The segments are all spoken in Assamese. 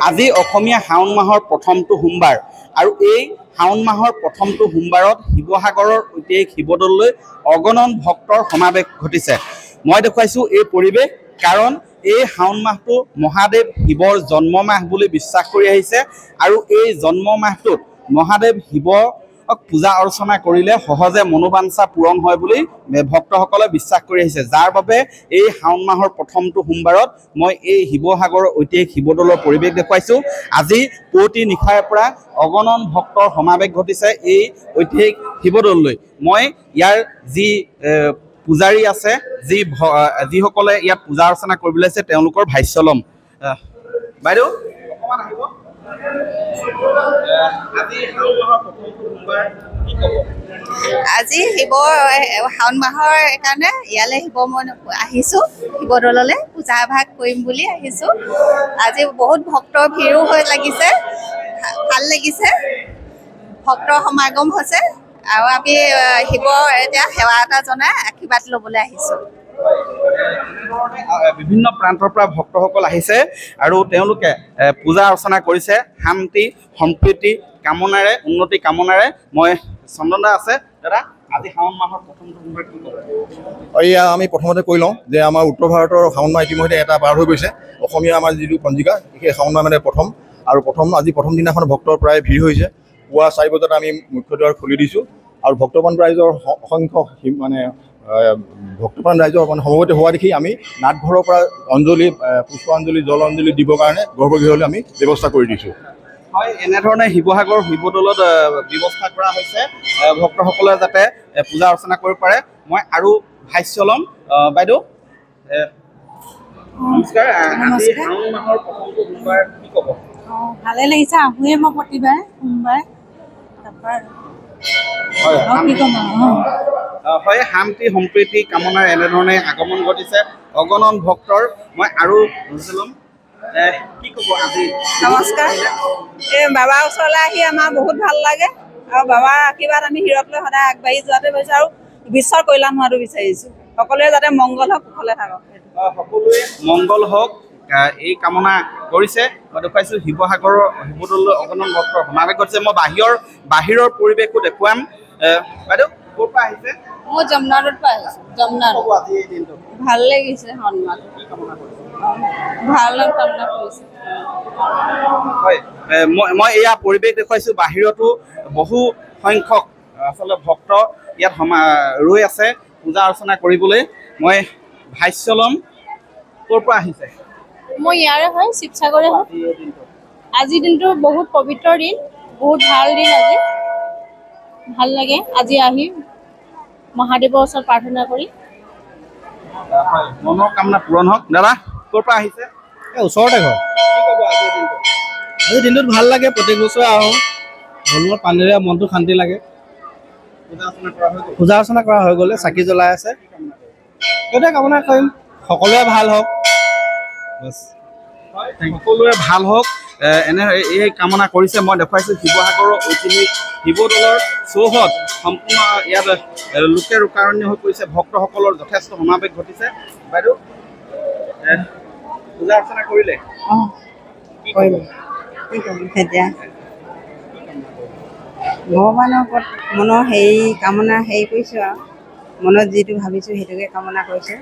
আজি অসমীয়া শাওণ মাহৰ প্ৰথমটো সোমবাৰ আৰু এই শাওণ মাহৰ প্ৰথমটো সোমবাৰত শিৱসাগৰৰ ঐতিহাসিক শিৱদৌললৈ অগণন ভক্তৰ সমাৱেশ ঘটিছে। মই দেখুৱাইছোঁ এই পৰিৱেশ, কাৰণ এই শাওণ মাহটো মহাদেৱ শিৱৰ জন্ম মাহ বুলি বিশ্বাস কৰি আহিছে আৰু এই জন্ম মাহটোত মহাদেৱ শিৱক পূজা অৰ্চনা কৰিলে সহজে মনোবাঞ্ছা পূৰণ হয় বুলি ভক্তসকলে বিশ্বাস কৰি আহিছে, যাৰ বাবে এই শাওণ মাহৰ প্ৰথমটো সোমবাৰত মই এই শিৱসাগৰৰ ঐতিহাসিক শিৱদৌলৰ পৰিৱেশ দেখুৱাইছোঁ। আজি পুৱতি নিশাৰ পৰা অগণন ভক্তৰ সমাৱেশ ঘটিছে এই ঐতিহাসিক শিৱদৌললৈ। মই ইয়াৰ যি পূজাৰী আছে, যিসকলে ইয়াত পূজা অৰ্চনা কৰিবলৈ আছে, তেওঁলোকৰ ভাষ্য ল'ম। বাইদেউ অকণমান আহিব। আজি শাওণ মাহৰ কাৰণে ইয়ালৈ মই আহিছোঁ, শিৱদৌললৈ পূজা এভাগ কৰিম বুলি আহিছোঁ। আজি বহুত ভক্তৰ ভিৰো লাগিছে, ভাল লাগিছে, ভক্তৰ সমাগম হৈছে আৰু আমি শিৱৰ এতিয়া সেৱা এটা জনাই আশীৰ্বাদ ল'বলৈ আহিছোঁ। বিভিন্ন প্ৰান্তৰ পৰা ভক্তসকল আহিছে আৰু তেওঁলোকে পূজা অৰ্চনা কৰিছে শান্তি সম্প্ৰীতি কামনাৰে, উন্নতি কামনাৰে। মই চন্দন দা আছে, দাদা আজি শাওণ মাহৰ প্ৰথমটো সোমবাৰ কি ক'ব? এয়া আমি প্ৰথমতে কৈ লওঁ যে আমাৰ উত্তৰ ভাৰতৰ শাওণ মাহ ইতিমধ্যে এটা পাৰ হৈ গৈছে। অসমীয়া আমাৰ যিটো পঞ্জিকা, সেই শাওণ মাহ মানে প্ৰথম, আৰু আজি প্ৰথম দিনাখন ভক্তৰ প্ৰায় ভিৰ হৈছে। পুৱা 4 বজাত আমি মুখ্য দুৱাৰ খুলি দিছোঁ আৰু ভক্তপ্ৰাণ ৰাইজৰ অসংখ্য মানে ভক্তপ্ৰাণ ৰাইজৰ মানে সমবেত হোৱা দেখি আমি নাটঘৰৰ পৰা অঞ্জলি, পুষ্পাঞ্জলি, জল অঞ্জলি দিবৰ কাৰণে গৰ্ভগৃহলৈ আমি ব্যৱস্থা কৰি দিছোঁ। হয়, এনেধৰণে শিৱসাগৰ শিৱদৌলত ব্যৱস্থা কৰা হৈছে ভক্তসকলে যাতে পূজা অৰ্চনা কৰিব পাৰে। মই আৰু ভাষ্য ল'ম। বাইদেউ নমস্কাৰ। আজি শাওণ মাহৰ প্ৰথমটো সোমবাৰ কি ক'ব? ভালে লাগিছে, আহোঁৱে মই প্ৰতিবাৰে সোমবাৰে। হয়, শান্তি সম্প্ৰীতি কামনাৰ এনেধৰণে আগমন ঘটিছে অগণন ভক্তৰ। মই আৰু ল'ম। কি ক'ব আজি? নমস্কাৰ। এই বাবাৰ ওচৰলৈ আহি আমাৰ বহুত ভাল লাগে আৰু বাবাৰ আশীৰ্বাদ আমি হীৰত লৈ সদায় আগবাঢ়ি যোৱাটো বিচাৰোঁ আৰু বিশ্বৰ কল্যাণ হোৱাটো বিচাৰিছোঁ। সকলোৱে যাতে মংগল হওক, কুশলে থাকক, সকলোৱে মংগল হওক এই কামনা কৰিছে। মই দেখুৱাইছোঁ শিৱসাগৰৰ শিৱদৌললৈ অগণন ভক্তৰ সমাৱেশ ঘটিছে। মই বাহিৰৰ পৰিৱেশো দেখুৱাম। বাইদেউ ক'ৰ পৰা আহিছে? মই যমুনাৰোডৰ পৰা আহিছোঁ। যমুনাৰোড। আজি এই দিনটো ভাল লাগিছে, সন্মান কি কামনা কৰিছে? ভাল কামনা কৰিছে। হয়, মই এয়া পৰিৱেশ দেখুৱাইছোঁ। বাহিৰতো বহু সংখ্যক আচলতে ভক্ত ইয়াত ৰৈ আছে পূজা অৰ্চনা কৰিবলৈ। মই ভাষ্য ল'ম। ক'ৰ পৰা আহিছে? মই ইয়াৰে হয়, শিৱসাগৰে হয়। আজিৰ দিনটো বহুত পবিত্ৰ দিন, বহুত ভাল দিন। আজি ভাল লাগে আজি আহি মহাদেৱৰ ওচৰত প্ৰাৰ্থনা কৰি। মনৰ কামনা পূৰণ হওক। দাদা ক'ৰ পৰা আহিছে? ওচৰতে ঘৰ। কি ক'ব আজিৰ দিনটো? আজিৰ দিনটোত ভাল লাগে, প্ৰত্যেক বছৰে আহোঁ। ভগৱানৰ পানীৰে মনটো শান্তি লাগে। পূজা অৰ্চনা কৰা হৈ গ'লে চাকি জ্বলাই আছে, সেইটোৱে কামনা কৰিম সকলোৱে ভাল হওক। সকলোৱে ভাল হওক এনে এই কামনা কৰিছে। মই দেখুৱাইছোঁ শিৱসাগৰৰ ঐতিহাসিক শিৱদৌলৰ চৌহদ সম্পূৰ্ণ ইয়াত লোকে লোকাৰণ্য হৈ পৰিছে। ভক্তসকলৰ যথেষ্ট সমাৱেশ ঘটিছে। বাইদেউ পূজা অৰ্চনা কৰিলে? এতিয়া ভগৱানৰ ওপৰত মনৰ কামনা কৰিছোঁ আৰু মনত যিটো ভাবিছোঁ সেইটোকে কামনা কৰিছোঁ।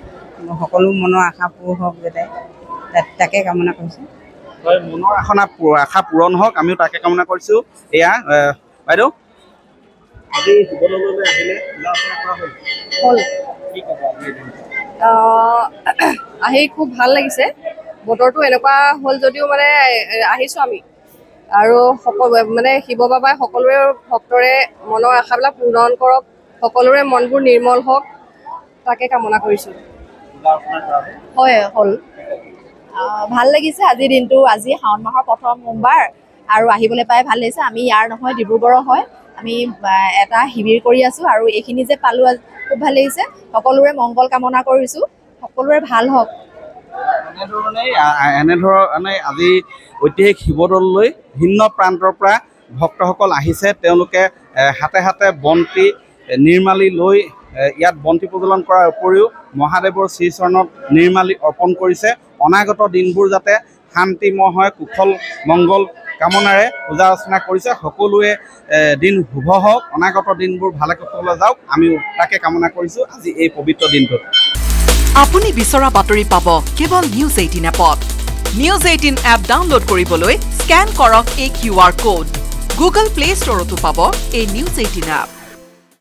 সকলো মনৰ আশা পূৰ হওক যাতে, তাকে কামনা কৰিছোঁ। হয়, মনৰ আশা পূৰণ হওক, আমিও তাকে কামনা কৰিছোঁ। এয়া বাইদেউ আজি শিৱদৌললৈ আহিলে পূজা অৰ্চনা কৰা হ'ল? কি ক'ব আজি? আহি খুব ভাল লাগিছে। বতৰটো এনেকুৱা হ'ল যদিও মানে আহিছোঁ আমি, আৰু মানে শিৱ বাবাই সকলোৰে ভক্তৰে মনৰ আশাবিলাক পূৰণ কৰক, সকলোৰে মনবোৰ নিৰ্মল হওক, তাকে কামনা কৰিছোঁ। হয়, হ'ল। ভাল লাগিছে আজিৰ দিনটো। আজি শাওণ মাহৰ প্ৰথম সোমবাৰ আৰু আহিবলৈ পাই ভাল লাগিছে। আমি ইয়াৰ নহয়, ডিব্ৰুগড়ৰ হয়। আমি এটা শিবিৰ কৰি আছোঁ আৰু এইখিনি যে পালোঁ খুব ভাল লাগিছে। সকলোৰে মংগল কামনা কৰিছোঁ, সকলোৰে ভাল হওক। এনেধৰণে আজি ঐতিহাসিক শিৱদৌললৈ ভিন্ন প্ৰান্তৰ পৰা ভক্তসকল আহিছে। তেওঁলোকে হাতে হাতে বন্তি নিৰ্মালি লৈ ইয়াত বন্তি প্ৰজ্বলন কৰাৰ উপৰিও মহাদেৱৰ শ্ৰীচৰণত নিৰ্মালি অৰ্পণ কৰিছে। অনাগত দিনবোৰ যাতে শান্তিময় কুশল মংগল কামনাৰে পূজা অৰ্চনা কৰিছে। সকলোৱে দিন শুভ হওক, অনাগত দিনবোৰ ভালে কুশলে যাওক, আমি তাকে কামনা কৰিছোঁ আজি এই পবিত্ৰ দিনটোত। আপুনি বিচৰা বাতৰি পাব কেৱল নিউজ 18 এপত। নিউজ 18 এপ ডাউনলোড কৰিবলৈ স্কেন কৰক এই QR কোড। গুগল প্লে ষ্টৰতো পাব এই নিউজ 18 এপ।